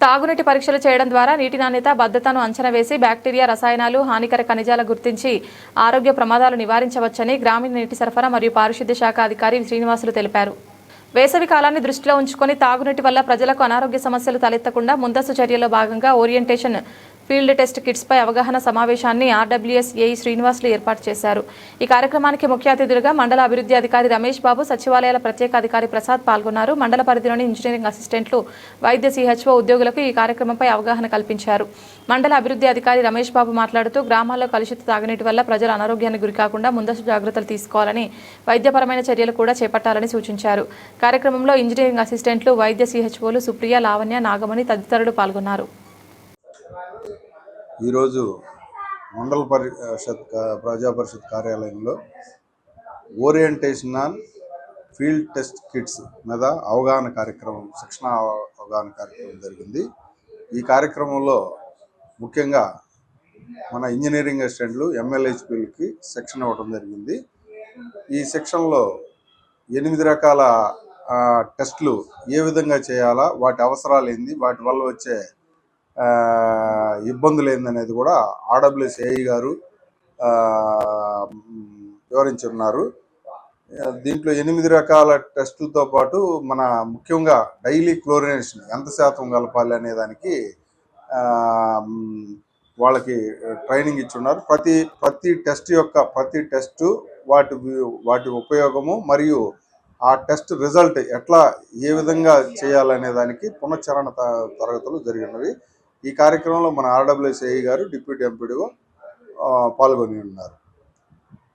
తాగునీటి పరీక్షలు చేయడం ద్వారా నీటి నాణ్యత, భద్రతను అంచనా వేసి బ్యాక్టీరియా, రసాయనాలు, హానికర ఖనిజాల గుర్తించి ఆరోగ్య ప్రమాదాలు నివారించవచ్చని గ్రామీణ నీటి సరఫరా మరియు పారిశుద్ధ్య శాఖ అధికారి శ్రీనివాసులు తెలిపారు. వేసవి కాలాన్ని దృష్టిలో ఉంచుకొని తాగునీటి వల్ల ప్రజలకు అనారోగ్య సమస్యలు తలెత్తకుండా ముందస్తు చర్యల్లో భాగంగా ఓరియంటేషన్ ఫీల్డ్ టెస్ట్ కిట్స్ పై అవగాహన సమావేశాన్ని ఆర్డబ్ల్యూఎస్ ఏఈ శ్రీనివాసులు ఏర్పాటు చేశారు. ఈ కార్యక్రమానికి ముఖ్య అతిథులుగా మండల అభివృద్ధి అధికారి రమేష్ బాబు, సచివాలయాల ప్రత్యేక అధికారి ప్రసాద్ పాల్గొన్నారు. మండల పరిధిలోని ఇంజనీరింగ్ అసిస్టెంట్లు, వైద్య సిహెచ్ఓ ఉద్యోగులకు ఈ కార్యక్రమంపై అవగాహన కల్పించారు. మండల అభివృద్ధి అధికారి రమేష్ బాబు మాట్లాడుతూ గ్రామాల్లో కలుషిత తాగునీటి వల్ల ప్రజలు అనారోగ్యానికి గురికాకుండా ముందస్తు జాగ్రత్తలు తీసుకోవాలని, వైద్యపరమైన చర్యలు కూడా చేపట్టాలని సూచించారు. కార్యక్రమంలో ఇంజనీరింగ్ అసిస్టెంట్లు, వైద్య సిహెచ్ఓలు సుప్రియ, లావణ్య, నాగమణి తదితరులు పాల్గొన్నారు. ఈరోజు మండల ప్రజా పరిషత్ కార్యాలయంలో orientation on field test kits మీద అవగాహన కార్యక్రమం, శిక్షణ అవగాహన కార్యక్రమం జరిగింది. ఈ కార్యక్రమంలో ముఖ్యంగా మన ఇంజనీరింగ్ అసిస్టెంట్లు, ఎంఎల్హెచ్పీలకి శిక్షణ ఇవ్వడం జరిగింది. ఈ శిక్షణలో 8 రకాల టెస్టులు ఏ విధంగా చేయాలా, వాటి అవసరాలు ఏంది, వాటి వల్ల వచ్చే ఇబ్బందులు ఏందనేది కూడా ఆర్డబ్ల్యూఎస్ ఏఈ గారు వివరించున్నారు. దీంట్లో 8 రకాల టెస్టులతో పాటు మన ముఖ్యంగా డైలీ క్లోరినేషన్ ఎంత శాతం కలపాలి అనే దానికి వాళ్ళకి ట్రైనింగ్ ఇచ్చున్నారు. ప్రతి టెస్టు వాటి ఉపయోగము మరియు ఆ టెస్ట్ రిజల్ట్ ఏ విధంగా చేయాలనే దానికి పునశ్చరణ తరగతులు జరిగినవి. ఈ కార్యక్రమంలో మన ఆర్డబ్ల్యూఎస్ ఏఈ గారు, డిప్యూటీ ఎంపీడీఓ పాల్గొని ఉన్నారు.